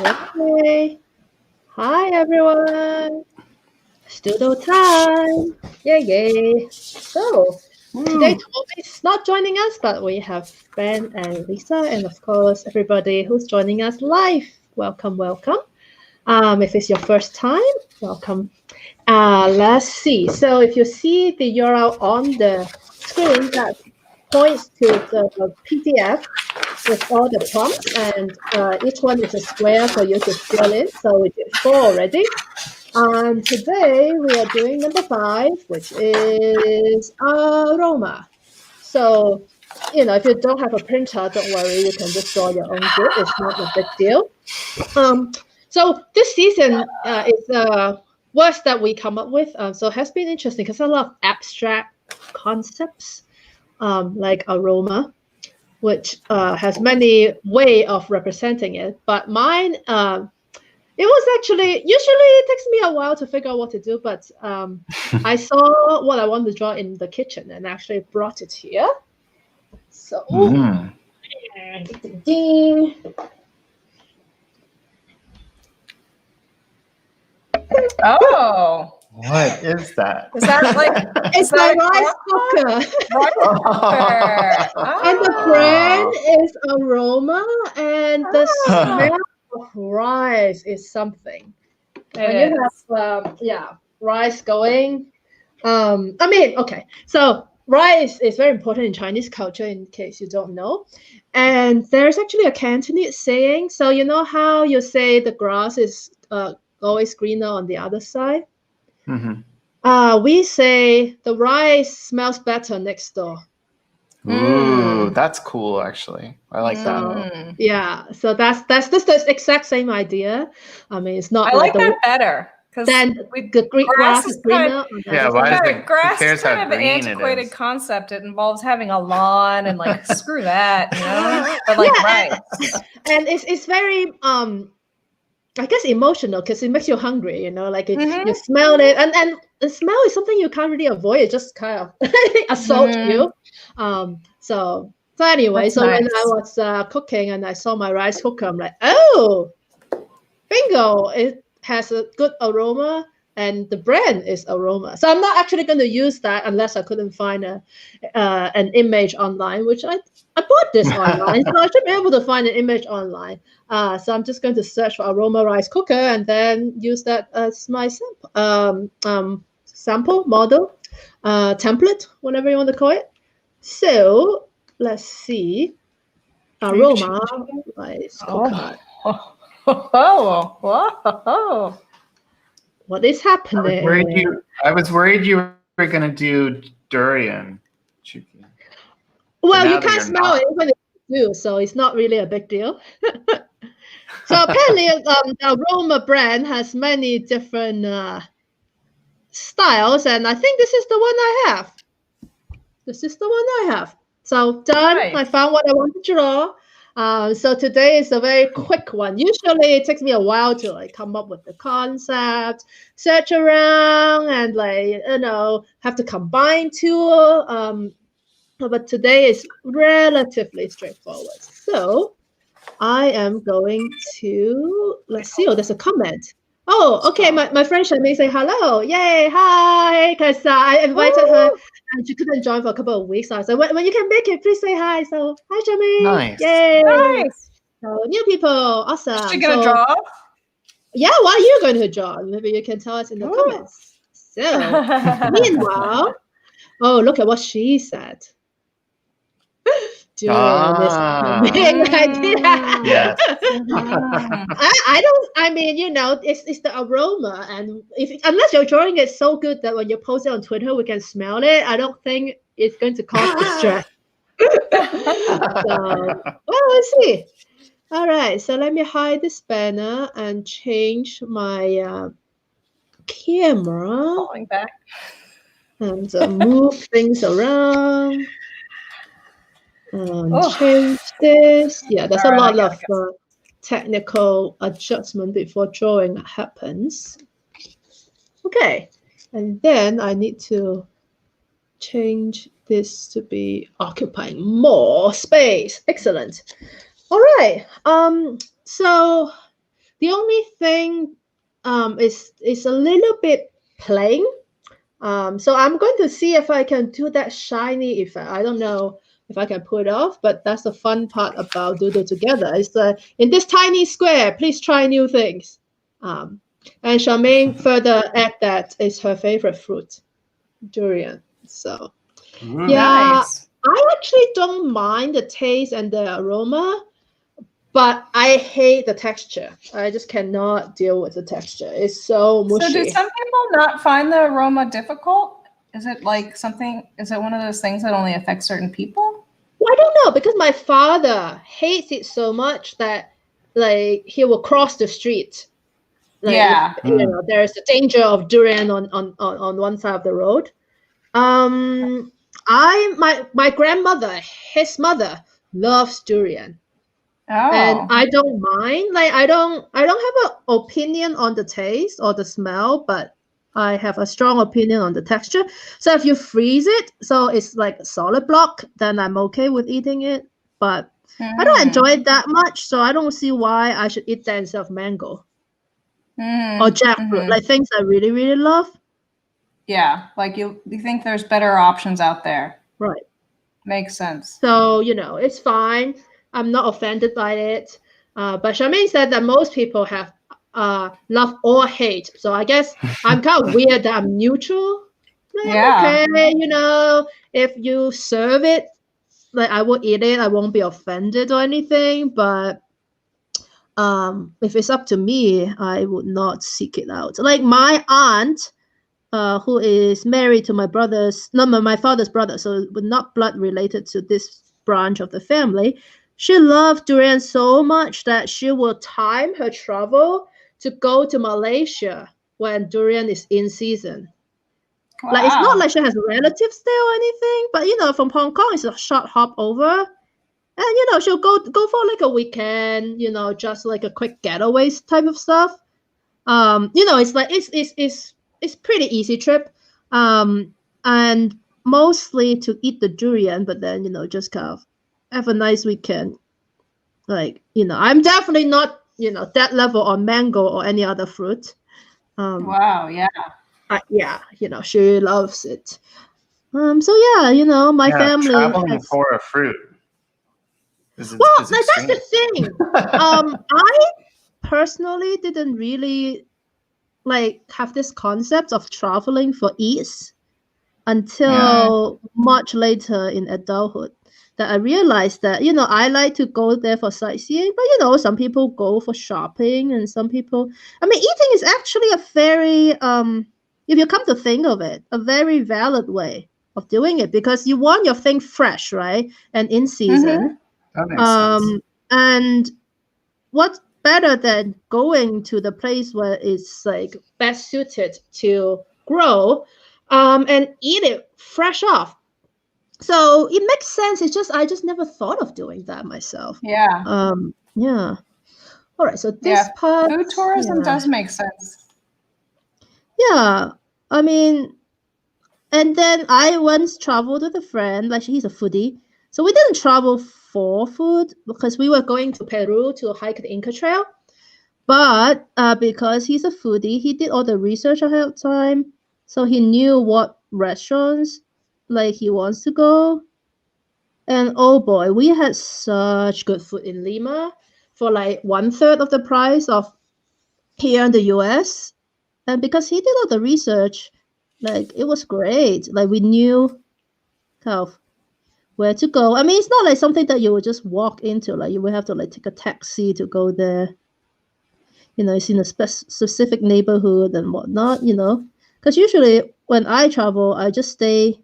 Okay. Hi, everyone. It's Doodle time. Yay. So, today Toby is not joining us, but we have Ben and Lisa, and of course, everybody who's joining us live. Welcome. If it's your first time, welcome. Let's see. So, if you see the URL on the screen, that points to the PDF with all the prompts, and each one is a square for you to fill in. So we did 4 already. And today we are doing number 5, which is Aroma. So, if you don't have a printer, don't worry, you can just draw your own grid. It's not a big deal. So this season is words that we come up with. So it has been interesting because a lot of abstract concepts like aroma, which has many way of representing it. But mine, it was usually it takes me a while to figure out what to do, but I saw what I wanted to draw in the kitchen and actually brought it here. So, Oh. What is that? Is that like it's a rice cooker. And the brand is Aroma, and the smell of rice is something. When you have rice going. Okay. So rice is very important in Chinese culture, in case you don't know. And there's actually a Cantonese saying. So you know how you say the grass is always greener on the other side? Mm-hmm. We say the rice smells better next door. Ooh, that's cool. Actually, I like that. Yeah, so that's the exact same idea. I mean, it's not. I like that better because the Greek grass is greener. Yeah, why does it? Grass Who cares is kind how of an green antiquated it is? concept. It involves having a lawn and like screw that, you know. But like rice, and it's very I guess emotional because it makes you hungry, like you smell it, and the smell is something you can't really avoid. It just kind of assault you. So anyway, that's so nice. when I was cooking and I saw my rice cooker, I'm like, oh, bingo! It has a good aroma, and the brand is Aroma. So I'm not actually going to use that unless I couldn't find an image online, which I bought this online, so I should be able to find an image online. So I'm just going to search for Aroma rice cooker and then use that as my sample model, template, whatever you want to call it. So let's see. Aroma rice cooker. Whoa. What is happening? I was worried you were going to do durian. Well, you can't smell it even if you do, so it's not really a big deal. So apparently, the Aroma brand has many different styles, and I think this is the one I have. So done. Right. I found what I want to draw. So today is a very quick one. Usually it takes me a while to come up with the concept, search around, and have to combine two. But today is relatively straightforward. So I am going to, let's see. Oh, there's a comment. Oh, okay. My friend Shami say hello. Yay, hi. Because I invited her and she couldn't join for a couple of weeks. So I said, when you can make it, please say hi. So hi, Shami. Nice. Yay. Nice. So new people. Awesome. Is she going to draw? Yeah, what are you going to draw? Maybe you can tell us in the comments. So meanwhile, oh, look at what she said. Durian is a big idea. Yes. It's the aroma, and unless you're drawing it so good that when you post it on Twitter we can smell it, I don't think it's going to cause distress. Let's see. All right, so let me hide this banner and change my camera. Falling back. And move things around. Change this. Yeah, there's a lot of technical adjustment before drawing happens. Okay, and then I need to change this to be occupying more space. Excellent. All right. So The only thing is a little bit plain. So I'm going to see if I can do that shiny effect. I don't know if I can pull it off, but that's the fun part about Doodle Together. Is in this tiny square, please try new things. And Charmaine further add that it's her favorite fruit, durian. So yeah, Nice. I actually don't mind the taste and the aroma, but I hate the texture. I just cannot deal with the texture. It's so So do mushy. some people not find the aroma difficult? Is it like something, is it one of those things that only affects certain people? Well, I don't know, because my father hates it so much that like he will cross the street. Like Yeah. if, there's a danger of durian on one side of the road. My grandmother, his mother, loves durian. And Oh. I don't mind. Like I don't have an opinion on the taste or the smell, but I have a strong opinion on the texture. So if you freeze it, so it's like a solid block, then I'm okay with eating it. But I don't enjoy it that much, so I don't see why I should eat that instead of mango or jackfruit, like things I really, really love. Yeah, like you think there's better options out there. Right. Makes sense. So, it's fine. I'm not offended by it. But Charmaine said that most people have love or hate. So I guess I'm kind of weird that I'm neutral. Like, Yeah. okay, if you serve it, like I will eat it. I won't be offended or anything. But if it's up to me, I would not seek it out. Like my aunt, who is married to my father's brother, so we're not blood related to this branch of the family. She loved durian so much that she will time her travel to go to Malaysia when durian is in season. Wow. Like it's not like she has relatives there or anything, but from Hong Kong it's a short hop over. And she'll go for like a weekend, just like a quick getaway type of stuff. It's like it's pretty easy trip. And mostly to eat the durian, but then just kind of have a nice weekend. Like, I'm definitely not, that level on mango or any other fruit. Wow, yeah. She loves it. So yeah, my family traveling for a fruit. That's the thing. I personally didn't really like have this concept of traveling for ease until much later in adulthood, that I realized that I like to go there for sightseeing, but some people go for shopping, and some people, eating is actually a very if you come to think of it, a very valid way of doing it, because you want your thing fresh, right, and in season. That makes sense. And what's better than going to the place where it's like best suited to grow, and eat it fresh off. So it makes sense. It's just I just never thought of doing that myself. Yeah. Yeah. All right. So this part, food tourism does make sense. Yeah. And then I once traveled with a friend, like he's a foodie. So we didn't travel for food because we were going to Peru to hike the Inca Trail. But because he's a foodie, he did all the research ahead of time. So he knew what restaurants like he wants to go. And oh boy, we had such good food in Lima for like 1/3 of the price of here in the US. And because he did all the research, like it was great. Like we knew kind of where to go. It's not like something that you would just walk into. Like you would have to like take a taxi to go there. It's in a specific neighborhood and whatnot. Because usually when I travel, I just stay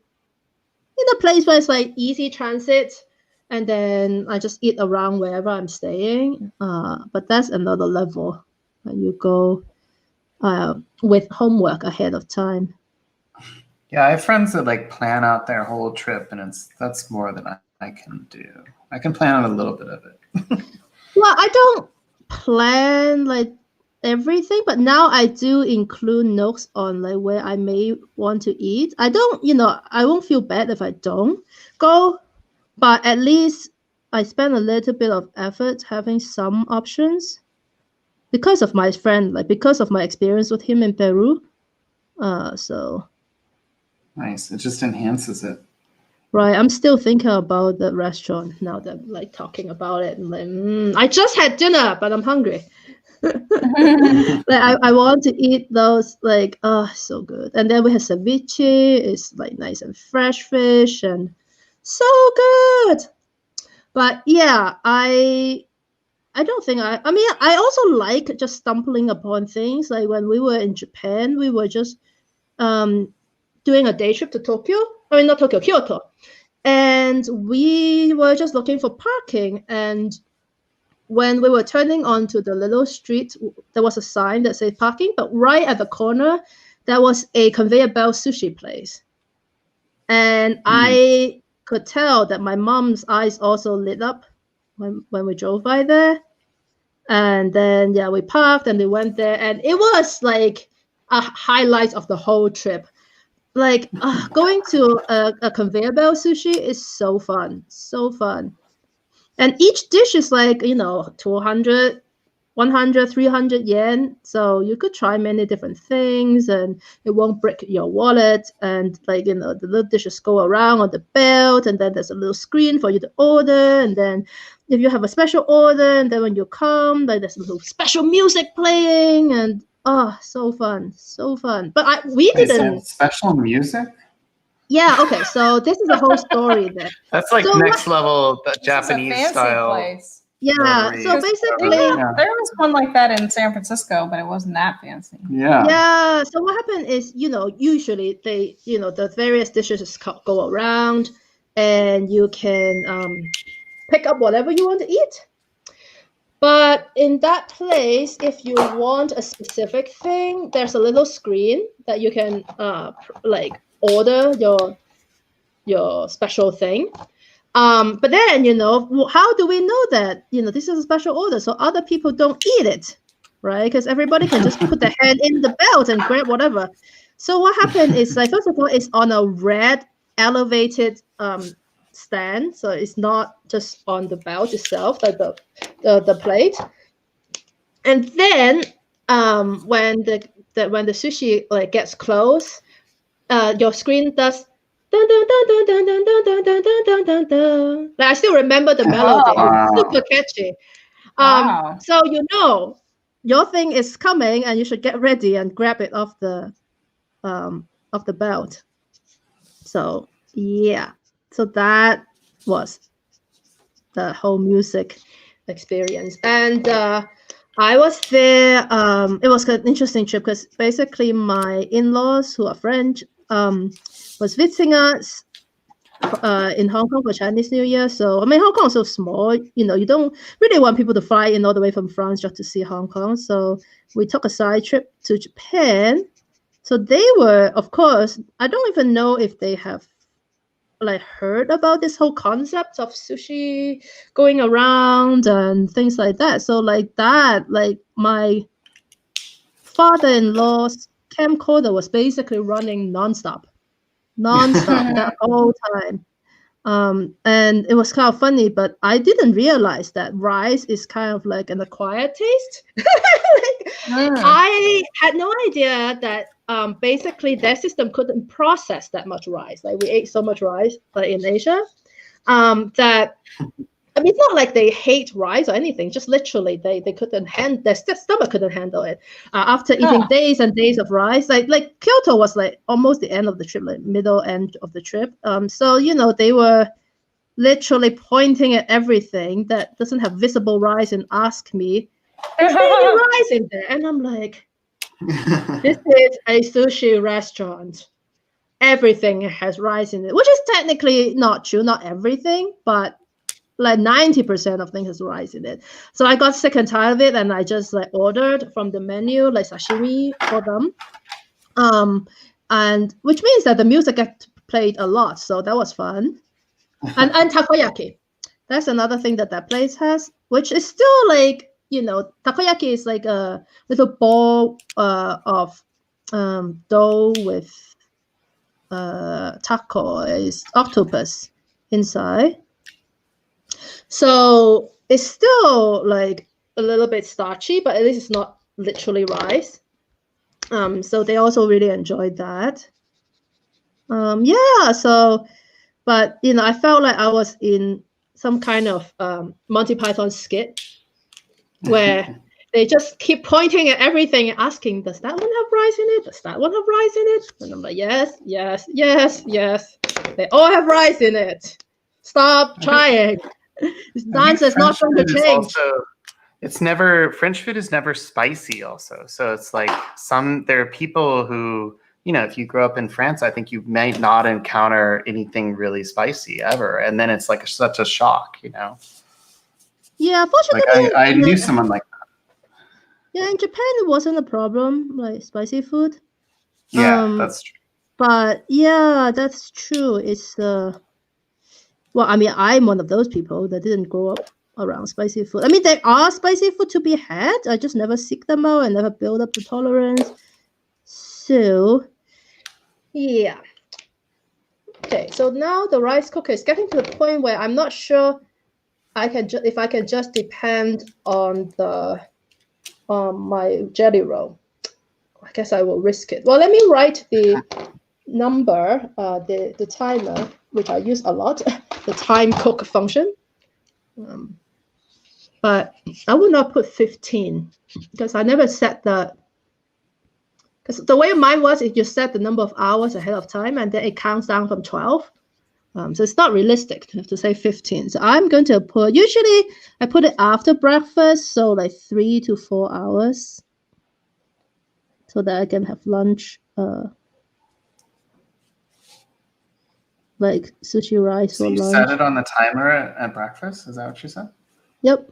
in a place where it's like easy transit, and then I just eat around wherever I'm staying. But that's another level when you go with homework ahead of time. Yeah, I have friends that like plan out their whole trip, and that's more than I can do. I can plan out a little bit of it. Well, I don't plan like everything, but now I do include notes on like where I may want to eat. I don't, I won't feel bad if I don't go, but at least I spend a little bit of effort having some options. because of my friend, like because of my experience with him in Peru. So Nice. It just enhances it. right, I'm still thinking about the restaurant now that I'm like talking about it. And like, I just had dinner, but I'm hungry. Like I want to eat those, like, oh, so good. And then we have ceviche. It's like nice and fresh fish and so good. But yeah, I don't think I mean, I also like just stumbling upon things. Like when we were in Japan, we were just doing a day trip to Tokyo. I mean, not Tokyo, Kyoto. And we were just looking for parking. And when we were turning onto the little street, there was a sign that said parking, but right at the corner, there was a conveyor belt sushi place. And I could tell that my mom's eyes also lit up when we drove by there. And then, yeah, we parked and we went there. And it was like a highlight of the whole trip. Like going to a conveyor belt sushi is so fun. So fun. And each dish is like, 200, 100, 300 yen. So you could try many different things and it won't break your wallet. And like, the little dishes go around on the belt, and then there's a little screen for you to order. And then if you have a special order, and then when you come, like there's a little special music playing, and so fun. So fun. But we Wait, didn't. special music? Yeah, okay. So this is a whole story there. That's like So next level This is a Japanese fancy style. place. Yeah, Rotary. so basically, Yeah. There was one like that in San Francisco, but it wasn't that fancy. Yeah. yeah. So what happened is, usually they, the various dishes just go around, and you can pick up whatever you want to eat. But in that place, if you want a specific thing, there's a little screen that you can like order your special thing. But then, how do we know that, this is a special order so other people don't eat it, right? Because everybody can just put their hand in the belt and grab whatever. So what happened is, like, first of all, it's on a red elevated stand, so it's not just on the belt itself, like the plate. And then when the sushi like gets close, your screen does dun dun dun dun dun dun dun dun dun dun dun dun. Like, I still remember the melody. Wow. It's super catchy. Wow. So your thing is coming, and you should get ready and grab it off the belt. So yeah, so that was the whole music experience. And I was there. It was an interesting trip because basically my in-laws, who are French, was visiting us in Hong Kong for Chinese New Year. So I mean, Hong Kong is so small. You don't really want people to fly in all the way from France just to see Hong Kong. So we took a side trip to Japan. So they were, of course, I don't even know if they have like heard about this whole concept of sushi going around and things like that. So like that, like my father-in-law's camcorder was basically running nonstop that whole time. And it was kind of funny, but I didn't realize that rice is kind of like an acquired taste. I had no idea that basically their system couldn't process that much rice. Like, we ate so much rice in Asia that, I mean, it's not like they hate rice or anything. Just literally, they couldn't their stomach couldn't handle it after eating days and days of rice. Like Kyoto was like almost the end of the trip, like middle end of the trip. So they were literally pointing at everything that doesn't have visible rice and ask me, "Is there any rice in there?" And I'm like, "This is a sushi restaurant. Everything has rice in it," which is technically not true. Not everything, but like 90% of things has rice in it. So I got sick and tired of it, and I just like ordered from the menu like sashimi for them. And which means that the music got played a lot, so that was fun. And takoyaki. That's another thing that place has, which is still like, takoyaki is like a little ball of dough with taco, is octopus inside. So it's still like a little bit starchy, but at least it's not literally rice. So they also really enjoyed that. Yeah, so, but I felt like I was in some kind of Monty Python skit where they just keep pointing at everything and asking, does that one have rice in it? Does that one have rice in it? And I'm like, yes, yes, yes, yes. They all have rice in it. Stop trying. This dance is not going to change. French food is never spicy also. So it's like there are people who, if you grow up in France, I think you might not encounter anything really spicy ever. And then it's like such a shock, Yeah, fortunately. Like I knew someone like that. Yeah, in Japan, it wasn't a problem, like spicy food. Yeah, that's true. But yeah, that's true. It's well, I mean, I'm one of those people that didn't grow up around spicy food. I mean, there are spicy food to be had. I just never seek them out and never build up the tolerance. So, yeah. Okay, so now the rice cooker is getting to the point where I'm not sure if I can just depend on my jelly roll. I guess I will risk it. Well, let me write the number, the timer, which I use a lot, the time cook function. But I would not put 15 because I never set because the way mine was, if you set the number of hours ahead of time and then it counts down from 12. So it's not realistic to say 15. So I'm going to usually I put it after breakfast, so like 3 to 4 hours so that I can have lunch, like sushi rice for lunch. So you set it on the timer at breakfast? Is that what you said? Yep.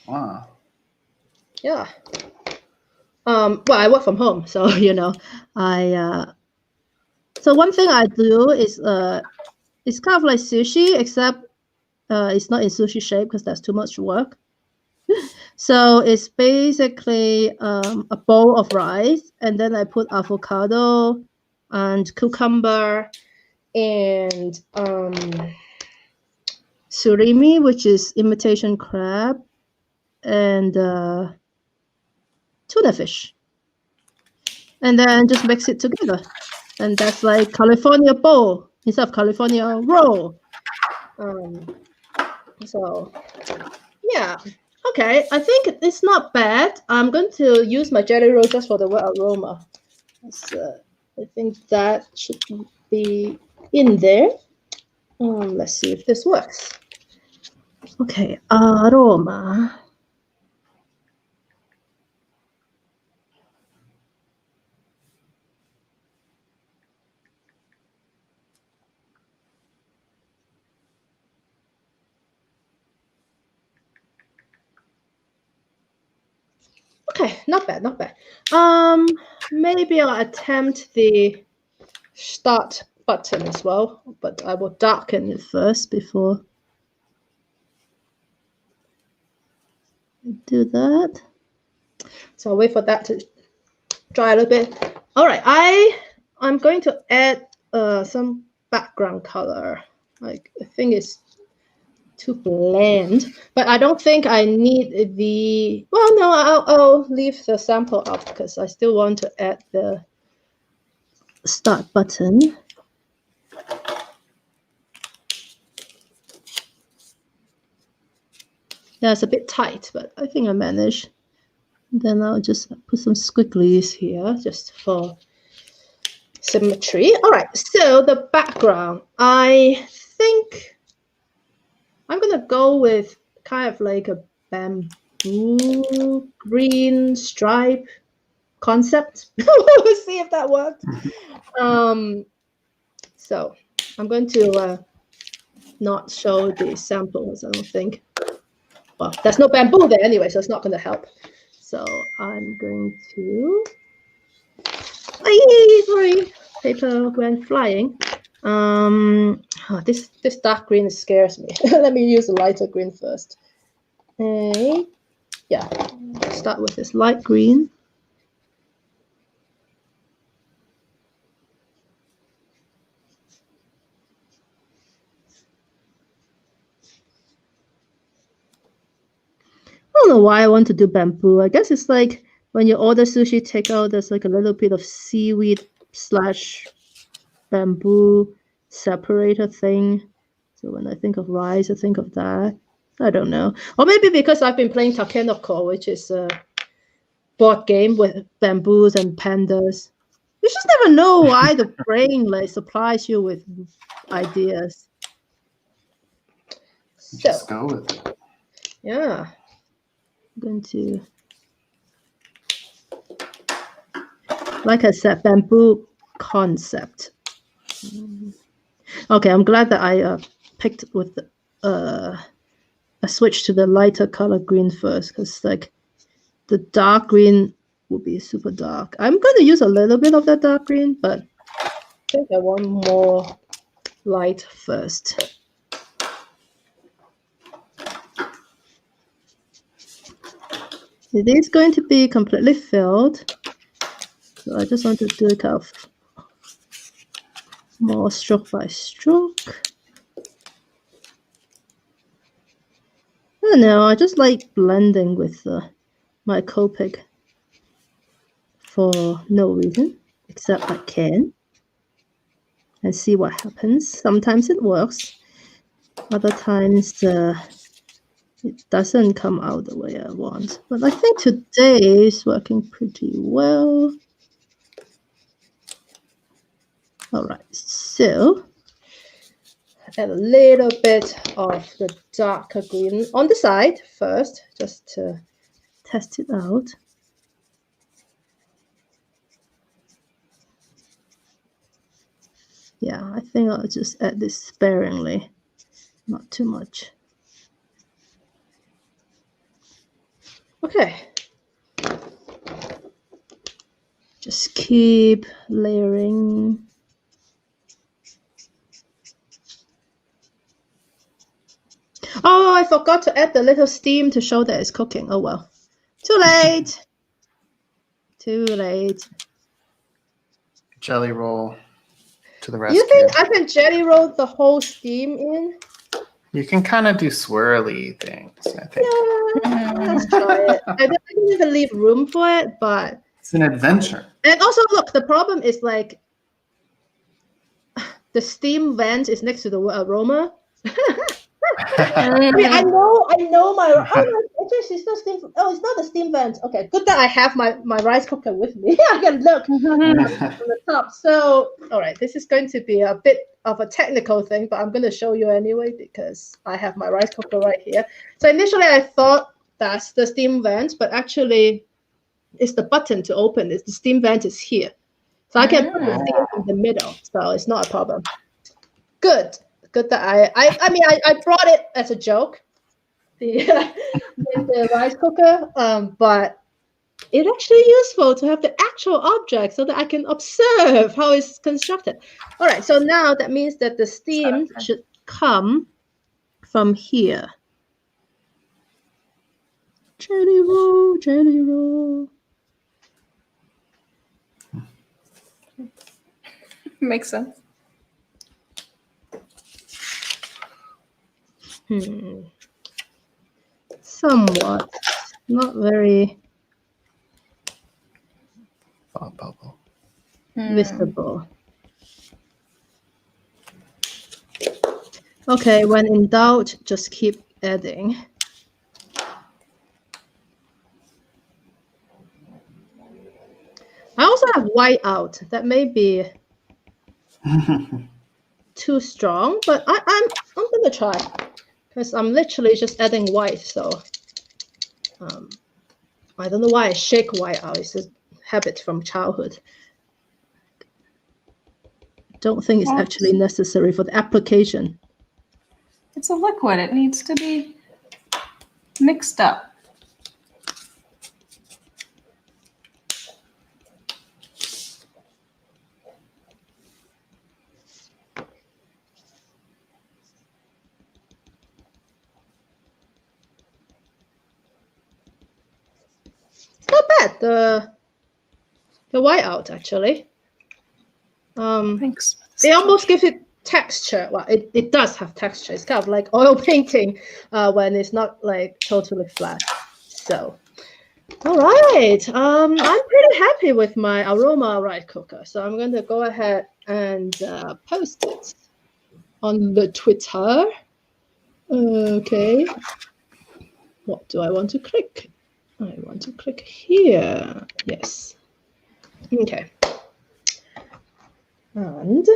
Wow. Yeah. Well, I work from home, so so one thing I do is it's kind of like sushi, except it's not in sushi shape because that's too much work. So it's basically a bowl of rice, and then I put avocado and cucumber and surimi, which is imitation crab, and tuna fish. And then just mix it together. And that's like California bowl instead of California roll. So, yeah. Okay, I think it's not bad. I'm going to use my jelly roll just for the word aroma. I think that should be in there. Let's see if this works. Okay, aroma. Okay, not bad, not bad. Maybe I'll attempt the start button as well, but I will darken it first before I do that. So I'll wait for that to dry a little bit. All right, I'm going to add some background color. Like I think it's too bland, but I don't think I need the. Well, no, I'll leave the sample up because I still want to add the start button. Yeah, it's a bit tight, but I think I managed. Then I'll just put some squigglies here just for symmetry. All right, so the background, I think I'm gonna go with kind of like a bamboo green stripe concept. We'll see if that works. So I'm going to not show the samples, I don't think. Well, there's no bamboo there anyway, so it's not going to help. So I'm going to. Sorry, paper went flying. This dark green scares me. Let me use the lighter green first. Yeah, start with this light green. don't know why I want to do bamboo. I guess it's like when you order sushi takeout, there's like a little bit of seaweed / bamboo separator thing. So when I think of rice, I think of that. I don't know. Or maybe because I've been playing Takenoko, which is a board game with bamboos and pandas. You just never know why the brain like supplies you with ideas. So, Just go with it. yeah. I'm going to, like I said, bamboo concept. Okay, I'm glad that I picked with I switched to the lighter color green first, because like the dark green will be super dark. I'm going to use a little bit of that dark green, but I think I want more light first. It is going to be completely filled, so I just want to do kind of more stroke by stroke. I don't know, I just like blending with my Copic for no reason, except I can. And see what happens. Sometimes it works. Other times it doesn't come out the way I want. But I think today is working pretty well. All right, so add a little bit of the darker green on the side first, just to test it out. Yeah, I think I'll just add this sparingly, not too much. Okay. Just keep layering. Oh, I forgot to add the little steam to show that it's cooking. Oh well. Too late. Too late. Jelly roll to the You rescue. think I can jelly roll the whole steam in? You can kind of do swirly things, I think. Yeah, let's try it. I didn't even leave room for it, but It's an adventure. and also look, the problem is like the steam vent is next to the word aroma. I mean, I know my. Oh, no, it's not steam. Oh, it's not the steam vent. Okay, good that I have my rice cooker with me. I can look from the top. So, all right, this is going to be a bit of a technical thing, but I'm going to show you anyway because I have my rice cooker right here. So initially, I thought that's the steam vent, but actually, it's the button to open it. The steam vent is here, so I can put the steam in the middle. So it's not a problem. Good. Good that I brought it as a joke, the rice cooker, but it's actually useful to have the actual object so that I can observe how it's constructed. All right, so now that means that the steam should come from here. Jelly roll, jelly roll. Makes sense. Somewhat, not very Bubble. visible. Okay, when in doubt, just keep adding. I also have white out. That may be too strong, but I'm gonna try because I'm literally just adding white. So I don't know why I shake white out. It's a habit from childhood. Don't think it's actually necessary for the application. It's a liquid. It needs to be mixed up. It's not bad. The white out actually. Thanks. It almost gives it texture. Well, it does have texture. It's kind of like oil painting when it's not like totally flat. So, all right. I'm pretty happy with my Aroma rice cooker. So I'm going to go ahead and post it on the Twitter. Okay. What do I want to click? I want to click here. Yes. Okay. And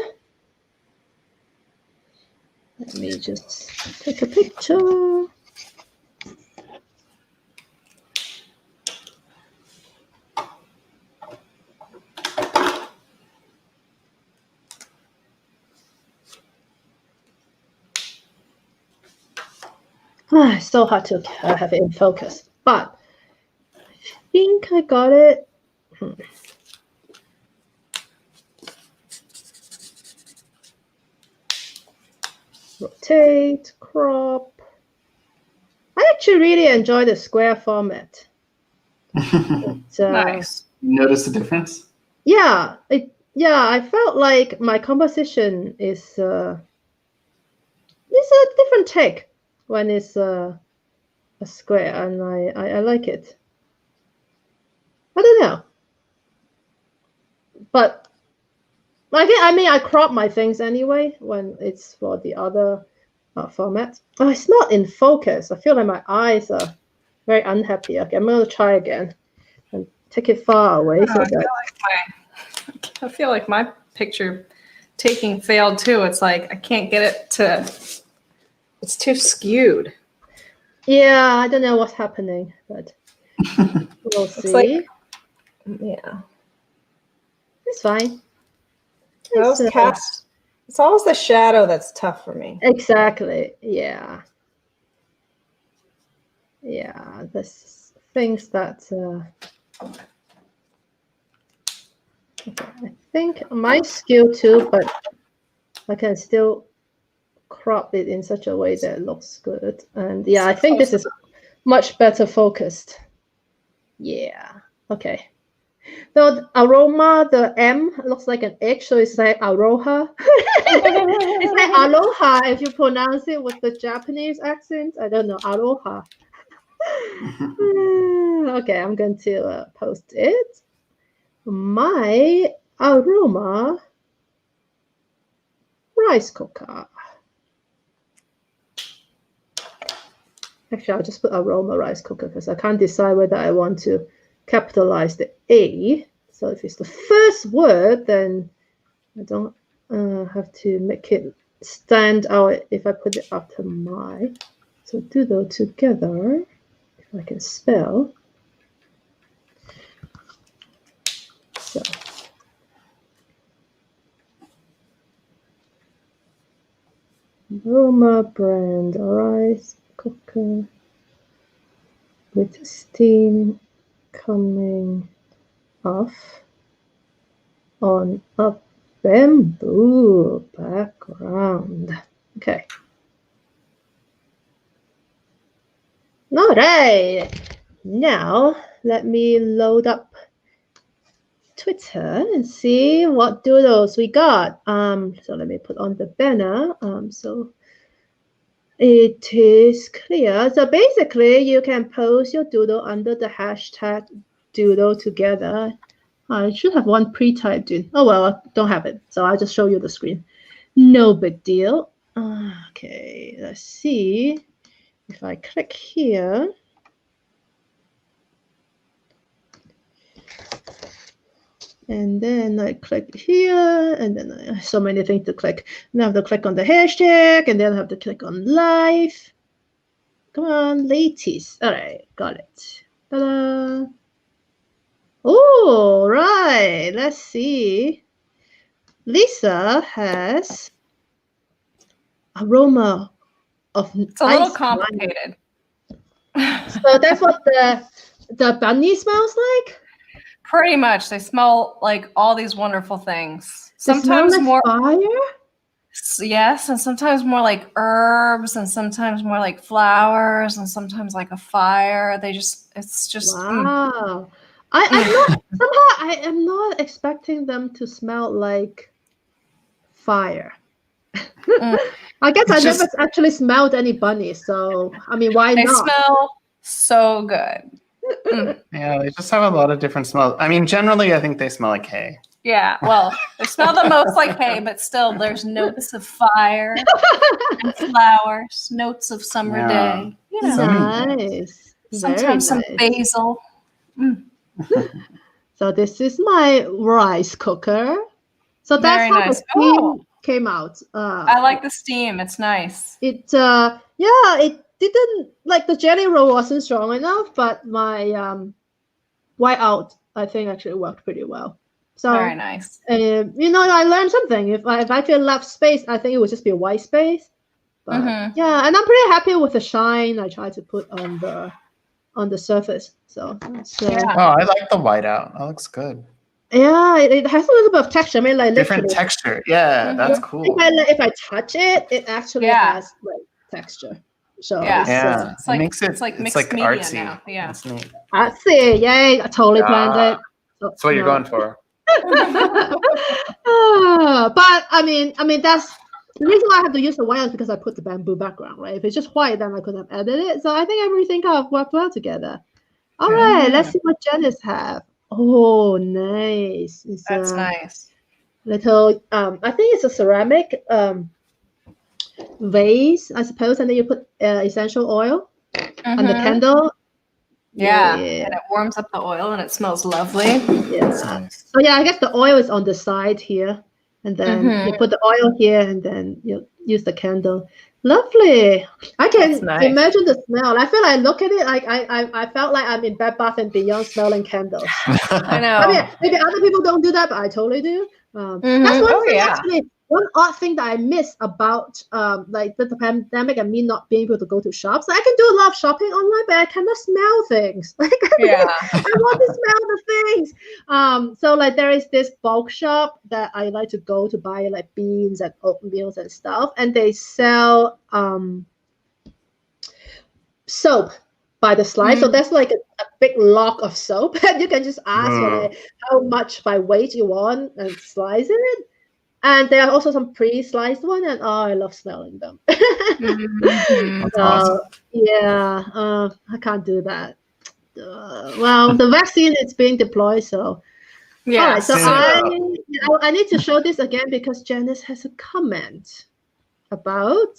let me just take a picture. It's so hard to have it in focus, but I think I got it. Rotate, crop. I actually really enjoy the square format. Nice. Notice the difference? Yeah, I felt like my composition is a different take when it's a square, and I like it. I don't know, but I crop my things anyway when it's for the other format. Oh, it's not in focus. I feel like my eyes are very unhappy. Okay, I'm gonna try again and take it far away. I feel like my picture taking failed too. It's like I can't get it to. It's too skewed. Yeah, I don't know what's happening, but we'll see. Like, yeah, it's fine. those cast. It's always the shadow that's tough for me. Exactly. Yeah. Yeah. There's things that. Okay, I think my skill too, but I can still crop it in such a way that it looks good. And yeah, I think this is much better focused. Yeah. Okay. So Aroma, the M looks like an H, so it's like Aroha. It's like Aloha if you pronounce it with the Japanese accent. I don't know, Aloha. Okay, I'm going to post it. My Aroma rice cooker. Actually, I'll just put Aroma rice cooker because I can't decide whether I want to capitalize the A. So if it's the first word, then I don't have to make it stand out if I put it after my. So Doodle together, if I can spell. So Aroma brand rice cooker with steam coming off on a bamboo background. Okay. All right. Now let me load up Twitter and see what doodles we got. So let me put on the banner. So it is clear. So basically, you can post your doodle under the hashtag doodle together. I should have one pre-typed in. Oh, well, I don't have it. So I'll just show you the screen. No big deal. Okay, let's see. If I click here. And then I click here, and then I have so many things to click. And I have to click on the hashtag, and then I have to click on live. Come on, latest. All right, got it. Ta-da! Oh, right. Let's see. Lisa has aroma of It's a little complicated. So that's what the bunny smells like? Pretty much. They smell like all these wonderful things. They Sometimes smell more like fire? Yes, and sometimes more like herbs, and sometimes more like flowers, and sometimes like a fire. It's just Wow. I am not expecting them to smell like fire. I guess I never actually smelled any bunnies, so I mean, why They not? smell So good. Yeah, they just have a lot of different smells. I mean, generally, I think they smell like hay. Yeah, well, they smell the most like hay, but still there's notes of fire and flowers, notes of summer day. You know, So Nice. Very sometimes some nice. basil. So this is my rice cooker. So that's Very how nice. the steam Oh. came out. I like the steam. It's nice. It it didn't like the jelly roll wasn't strong enough, but my white out I think actually worked pretty well. So Very nice. you know, I learned something. If I feel left space, I think it would just be a white space. But yeah, and I'm pretty happy with the shine I tried to put on the surface. So Yeah. Oh, I like the whiteout. That looks good. yeah, it has a little bit of texture. I mean, like Different literally, texture. Yeah, that's cool. if I touch it, it actually Yeah. has like texture. So Yeah. Yeah, It's like- it makes it. it's like it's mixed like media artsy. now, yeah. It's neat. I see. Yay! I totally planned Yeah. it. So, That's what you're no. going for. But I mean, that's the reason why I have to use the white is because I put the bamboo background, right? If it's just white, then I could have added it. So I think everything kind of worked well together. All right, let's see what Janice have. Oh, nice. It's That's nice. little I think it's a ceramic vase, I suppose, and then you put essential oil on the candle. Yeah. And it warms up the oil and it smells lovely. That's Yeah. nice. So yeah, I guess the oil is on the side here, and then you put the oil here, and then you use the candle. Lovely. I can That's nice. imagine the smell. I feel like look at it, like I felt like I'm in Bed Bath and Beyond smelling candles. I know. I mean, maybe other people don't do that, but I totally do. That's one Oh, thing yeah. actually. One odd thing that I miss about like the pandemic and me not being able to go to shops. I can do a lot of shopping online, but I cannot smell things. Like Yeah. I want to smell the things. So like there is this bulk shop that I like to go to buy like beans and oatmeal and stuff, and they sell soap by the slice. So that's like a big log of soap, and you can just ask for like how much by weight you want and slice it. And there are also some pre-sliced one, and I love smelling them. That's So awesome. yeah, I can't do that. Well, the vaccine is being deployed, so Yeah. all right. So soon. I need to show this again because Janice has a comment about.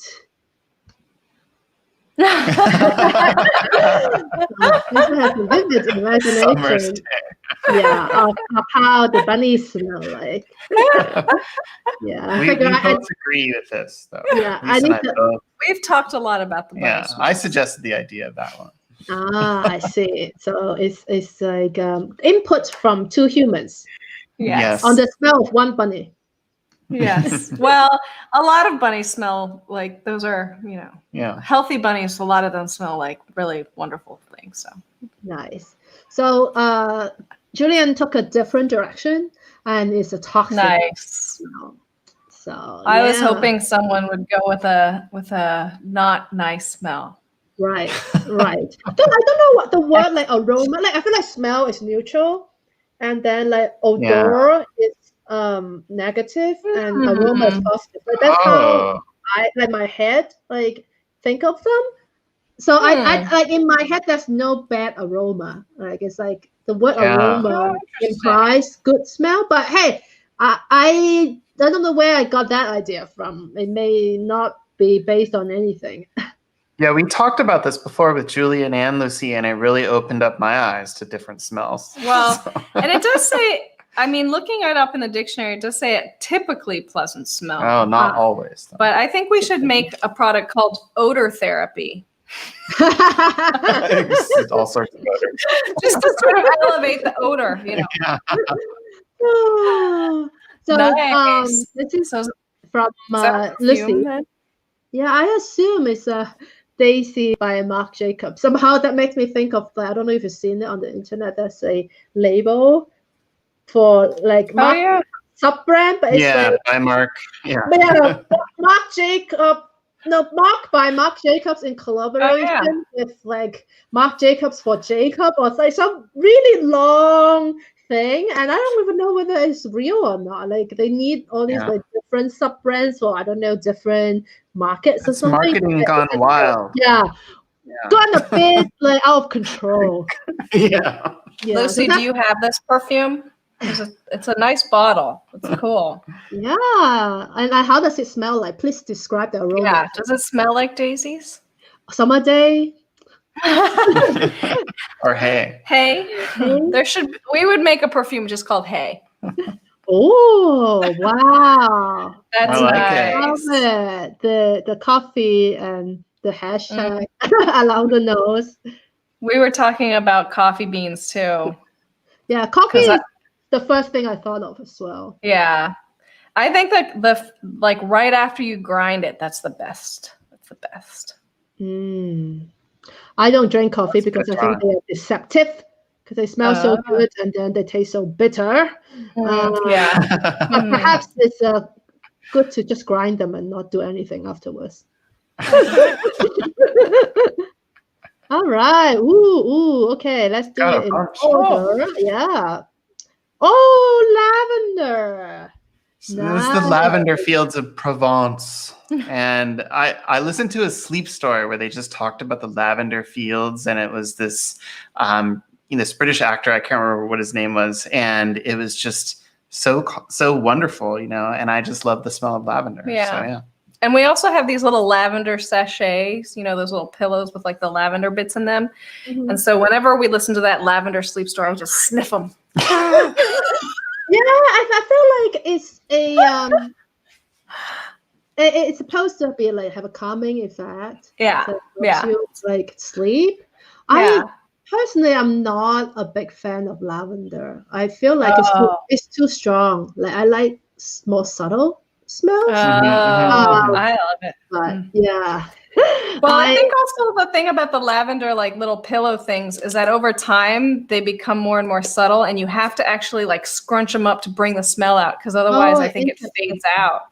This has a vivid Summer's imagination. day. Yeah, of how the bunnies smell like. Yeah, I We figure both agree with this, though. Yeah, I Lisa need and to- both. We've talked a lot about the Yeah, bunnies. I suggested the idea of that one. I see. So it's like input from two humans Yes. on the smell of one bunny. Yes. Well, a lot of bunnies smell like those are, Yeah. healthy bunnies. A lot of them smell like really wonderful things. So Nice. So Julian took a different direction, and it's a toxic nice. smell. So I was yeah. hoping someone would go with a not nice smell. Right. I don't know what the word like aroma. Like I feel like smell is neutral, and then like odor is negative, and aroma is positive. Like that's how I like my head like think of them. So I like in my head there's no bad aroma. Like it's like the word aroma implies good smell. But hey, I don't know where I got that idea from. It may not be based on anything. Yeah, we talked about this before with Julian and Lucy, and it really opened up my eyes to different smells. Well, and it does say, I mean, looking it up in the dictionary, it does say a typically pleasant smell. Oh, not always. Though. But I think we should make a product called odor therapy. All sorts of odors. Just to sort of elevate the odor, Yeah. So Nice. this is So from is that Lucy. perfume then? Yeah, I assume it's Daisy by Marc Jacobs. Somehow that makes me think of I don't know if you've seen it on the internet. There's a label for like Marc sub brand, but it's like, by Mark. Yeah. but yeah, Marc Jacobs. No, Marc by Marc Jacobs in collaboration with like Marc Jacobs for Jacob, or it's like some really long thing, and I don't even know whether it's real or not. Like they need all these like different sub brands for I don't know different markets or It's something. marketing gone wild. Yeah. gotten a bit like out of control. Yeah. Yeah, Lucy, do you have this perfume? It's a nice bottle. It's cool. Yeah, and how does it smell like? Please describe the aroma. Yeah. Does it smell like daisies? Summer day. Or hey. Hey. We would make a perfume just called Hey. Oh wow! That's I like nice. Love it. The coffee and the hashtag along the nose. We were talking about coffee beans too. Yeah, coffee is the first thing I thought of as well. Yeah. I think that like right after you grind it, that's the best. That's the best. I don't drink coffee That's because good I think they are deceptive because they smell so good and then they taste so bitter. Yeah. But perhaps it's good to just grind them and not do anything afterwards. All right. Ooh. Okay, let's do Got it a in bunch. order. Yeah. Oh, lavender. So this is the lavender fields of Provence. And I listened to a sleep story where they just talked about the lavender fields, and it was this this British actor, I can't remember what his name was, and it was just so wonderful, and I just love the smell of lavender. Yeah. So yeah. And we also have these little lavender sachets, those little pillows with like the lavender bits in them. Mhm. And so whenever we listen to that lavender sleep story, I would just sniff them. Yeah, I feel like it's it's supposed to be like have a calming effect. Yeah. So it Yeah. helps you like sleep. Yeah. Personally, I'm not a big fan of lavender. I feel like it's too strong. Like I like more subtle smells. I love it. But yeah. Well, I think also the thing about the lavender, like little pillow things, is that over time they become more and more subtle, and you have to actually like scrunch them up to bring the smell out, because otherwise I think it fades out.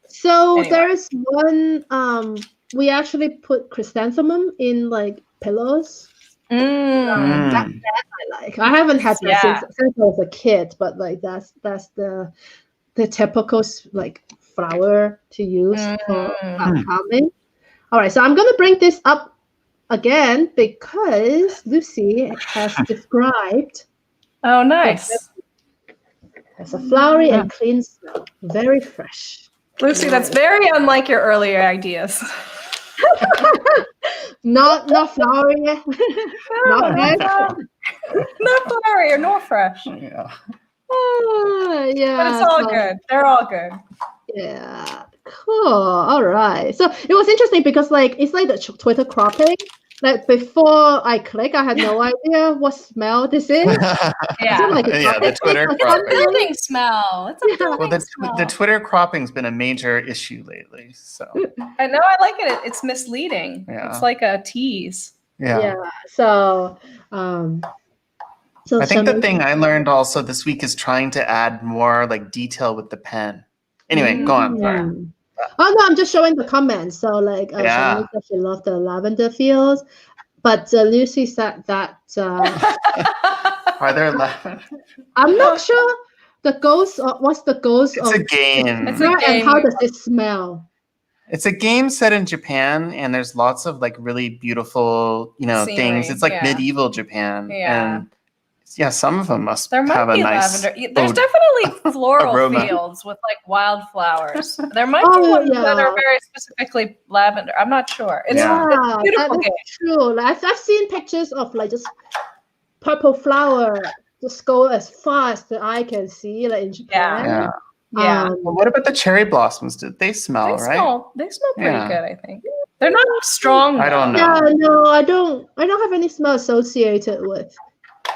So Anyway. there's one. We actually put chrysanthemum in like pillows. That I like. I haven't had that since I was a kid, but like that's the typical like flower to use for calming. All right, so I'm gonna bring this up again because Lucy has described. Oh, nice. It's a flowery and clean smell, very fresh. Lucy, that's very unlike your earlier ideas. Not flowery, not fresh. Not flowery or nor fresh. Yeah. Yeah. But it's all good. They're all good. Yeah. Cool. All right. So it was interesting because like it's like the Twitter cropping. Like before I click, I had no idea what smell this is. Yeah. Like the Twitter It's cropping. a building smell. It's a building Well, smell. the Twitter cropping's been a major issue lately. So I know, I like it. It's misleading. Yeah. It's like a tease. Yeah. So I think the thing I learned also this week is trying to add more like detail with the pen. Anyway, go on. Sorry. Oh no, I'm just showing the comments. So like, Shanice said she loved the lavender fields, but Lucy said that. Are there lavender? I'm not sure the ghost. What's the ghost It's of? a game. It's a game. And how does it smell? It's a game set in Japan, and there's lots of like really beautiful, Scenery, things. It's like yeah. medieval Japan, Yeah. and some of them must There have might a be nice. lavender. There's definitely floral aroma. fields with like wildflowers. There might be ones that are very specifically lavender. I'm not sure. It's a beautiful game. True. Like, I've seen pictures of like just purple flower just go as far as the eye can see, like in Japan. Yeah. Well, what about the cherry blossoms? Did they smell right? They smell pretty good, I think. They're not strong. I don't know. Yeah, no, I don't have any smell associated with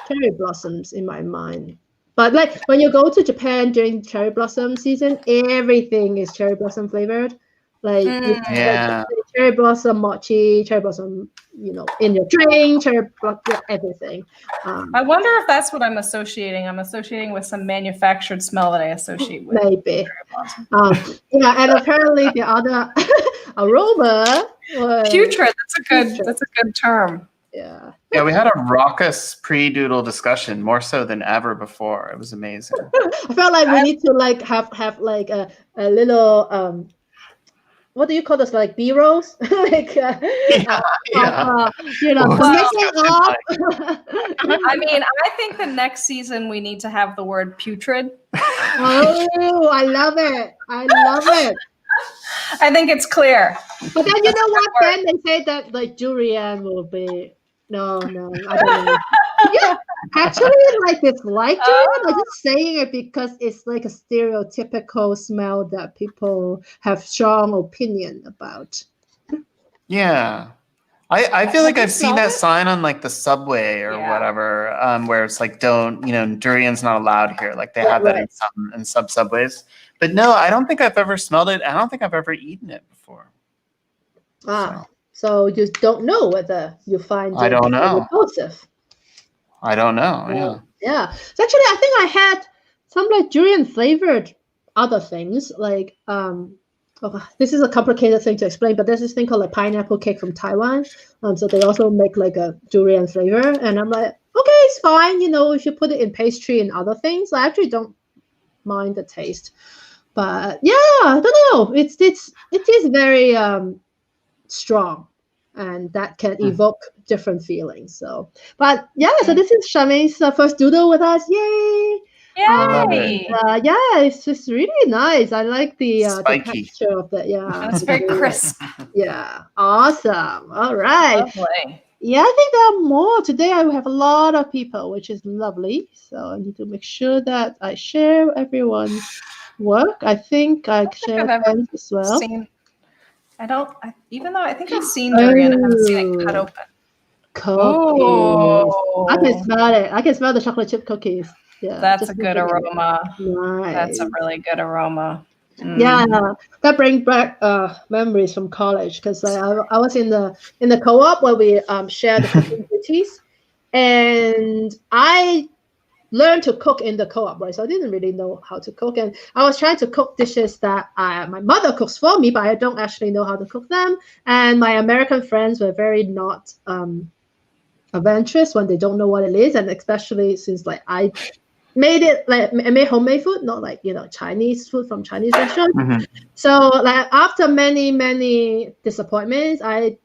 cherry blossoms in my mind. But like when you go to Japan during cherry blossom season, everything is cherry blossom flavored. Like, like cherry blossom mochi, cherry blossom, in your drink, cherry blossom, everything. I wonder if that's what I'm associating. I'm associating with some manufactured smell that I associate with maybe. cherry blossom. And apparently the other aroma was Putrid. That's a good term. Yeah. Yeah, we had a raucous pre-Doodle discussion, more so than ever before. It was amazing. I felt like we need to like have like a little what do you call this? Like B-rolls, like you know, Well, making up. I mean, I think the next season we need to have the word putrid. Oh, I love it. I love it. I think it's clear. But then you know what? Then they say that like durian will be no, I don't know. Yeah, actually, like dislike durian. I'm just saying it because it's like a stereotypical smell that people have strong opinion about. Yeah. I feel like I've seen smelled that it? sign on like the subway or Yeah. whatever, where it's like, don't, durian's not allowed here. Like they have that in some subways. But no, I don't think I've ever smelled it. I don't think I've ever eaten it before. So you don't know whether you find it I don't know. repulsive. I don't know. Yeah. Yeah. So actually, I think I had some like durian flavored other things like this is a complicated thing to explain, but there's this thing called like pineapple cake from Taiwan. So they also make like a durian flavor, and I'm like, okay, it's fine. If you put it in pastry and other things, I actually don't mind the taste. But yeah, I don't know. It is very strong, and that can evoke different feelings. So, but yeah, so this is Shami's first doodle with us. Yay! Yay! Yeah, it's just really nice. I like the texture of that. Yeah, it's very crisp. Yeah, awesome. All right. Lovely. Yeah, I think there are more today. I have a lot of people, which is lovely. So I need to make sure that I share everyone's work. I think I share them as well. Even though I think I've seen durian, I haven't seen it cut open. Cookies. I can smell it. I can smell the chocolate chip cookies. Yeah, that's a good aroma. Nice. That's a really good aroma. Yeah, that brings back memories from college because I was in the co-op where we shared the cooking duties, and I learned to cook in the co-op, right? So I didn't really know how to cook, and I was trying to cook dishes that my mother cooks for me, but I don't actually know how to cook them. And my American friends were very not adventurous when they don't know what it is, and especially since like I made homemade food, not like Chinese food from Chinese restaurants. Mm-hmm. So like after many disappointments, I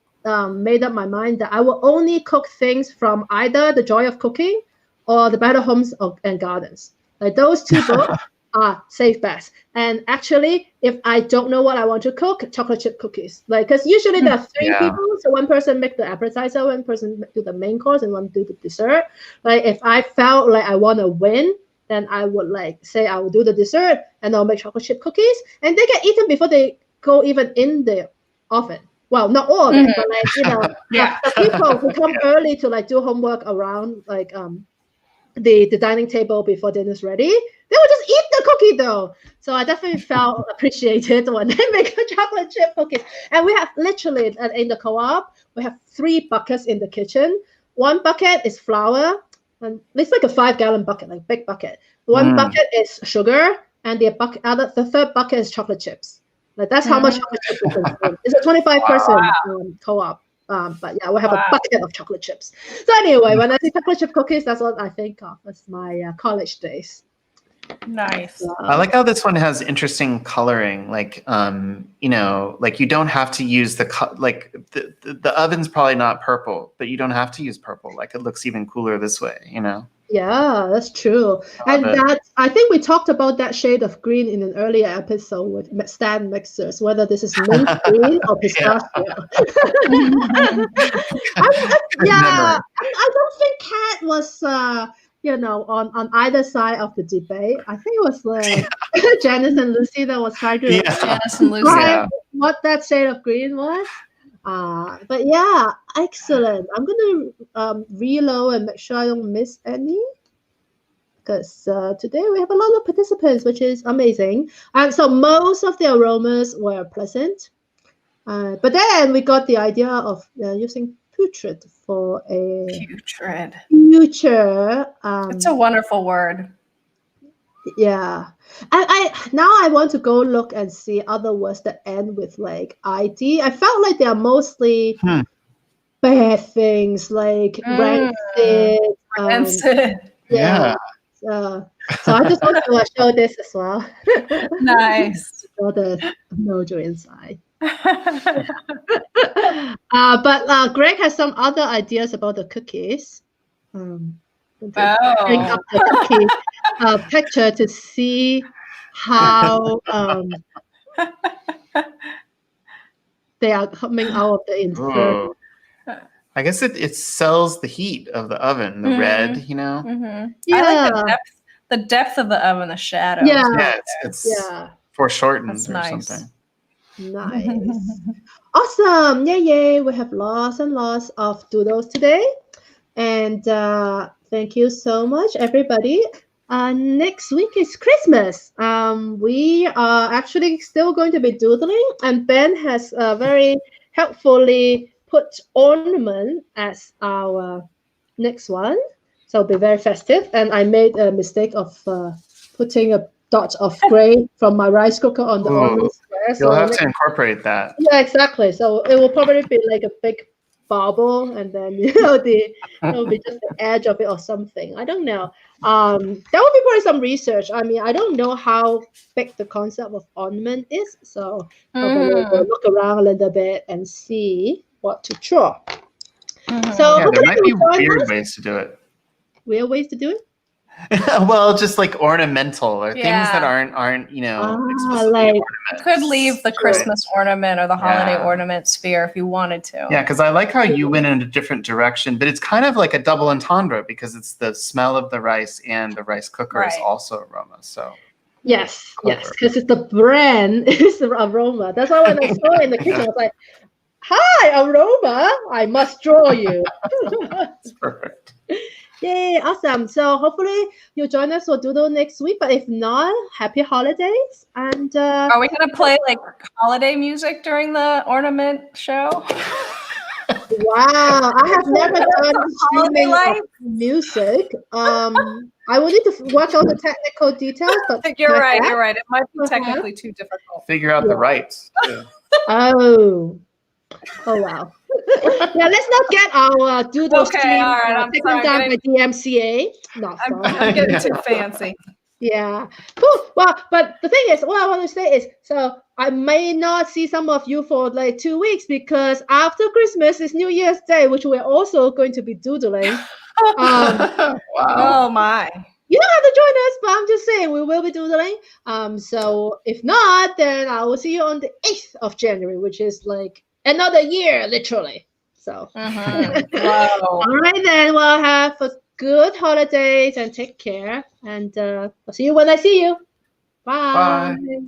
made up my mind that I will only cook things from either The Joy of Cooking or The Better Homes and Gardens. Like those two books are safe bets. And actually, if I don't know what I want to cook, chocolate chip cookies. Like, because usually there are three people, so one person make the appetizer, one person do the main course, and one do the dessert. Like, if I felt like I want to win, then I would like say I will do the dessert, and I'll make chocolate chip cookies, and they get eaten before they go even in the oven. Well, not all of it, but like the people who come early to like do homework around like the dining table before dinner's ready, they will just eat the cookie though. So I definitely felt appreciated when they make the chocolate chip cookies. And we have literally in the co-op, we have 3 buckets in the kitchen. One bucket is flour, and it's like a 5-gallon bucket, like big bucket. One bucket is sugar, and the third bucket is chocolate chips. Like that's how much chocolate chips we consume. It's a 25-person co-op. But yeah, we have a bucket of chocolate chips. So anyway, when I say chocolate chip cookies, that's what I think of as my college days. Nice. I like how this one has interesting coloring. Like, like you don't have to use the oven's probably not purple, but you don't have to use purple. Like it looks even cooler this way, Yeah, that's true. And I think we talked about that shade of green in an earlier episode with stand mixers, whether this is mint green or pistachio. I don't think Kat was on either side of the debate. I think it was like Janice and Lucy that was trying to Janice and Lucy. What that shade of green was. But yeah, excellent. I'm gonna reload and make sure I don't miss any, because today we have a lot of participants, which is amazing. And so most of the aromas were pleasant, but then we got the idea of using putrid for a future. It's a wonderful word. Yeah, now I want to go look and see other words that end with like ID. I felt like they are mostly bad things, like rancid. Yeah. So I just want to show this as well. Nice. Show the mojo inside. But Greg has some other ideas about the cookies. Bring up the cookie picture to see how they are coming out of the insert. I guess it sells the heat of the oven, the red, you know. Yeah. I like the depth of the oven, the shadow. Yeah, it's foreshortened That's or nice. something. Nice. Awesome. Yay. We have lots and lots of doodles today. And thank you so much, everybody. Next week is Christmas. We are actually still going to be doodling, and Ben has very helpfully put ornament as our next one. So it'll be very festive. And I made a mistake of putting a dot of gray from my rice cooker on the ornament square. You'll have to incorporate that. Yeah, exactly. So it will probably be like a big bubble, and then it'll be just the edge of it or something. I don't know. That would be probably some research. I mean, I don't know how big the concept of ornament is, so probably we'll look around a little bit and see what to draw. So there might be weird ways to do it. Weird ways to do it? Well, just like ornamental or things that aren't explicitly like ornaments. You could leave the Christmas ornament or the holiday ornament sphere if you wanted to. Yeah, because I like how you went in a different direction, but it's kind of like a double entendre because it's the smell of the rice and the rice cooker is also aroma. So yes, because it's the brand is the aroma. That's why when I saw it in the kitchen, I was like, "Hi, aroma! I must draw you." It's perfect. Yay, awesome. So hopefully you'll join us for Doodle next week. But if not, happy holidays. And are we going to play like holiday music during the ornament show? Wow, I have never done streaming of music. I will need to work out the technical details. But You're right. It might be technically too difficult. Figure out the rights. Oh, wow. Yeah, let's not get our Doodle stream all right, taken down by DMCA. Not fun. I'm getting too fancy. Yeah. Cool. Well, but the thing is, what I want to say is, so I may not see some of you for like 2 weeks because after Christmas is New Year's Day, which we're also going to be doodling. Wow. Oh my. You don't have to join us, but I'm just saying we will be doodling. So if not, then I will see you on the 8th of January, which is like another year, literally. So, wow. All right, then we'll have a good holidays and take care. And I'll see you when I see you. Bye. Bye.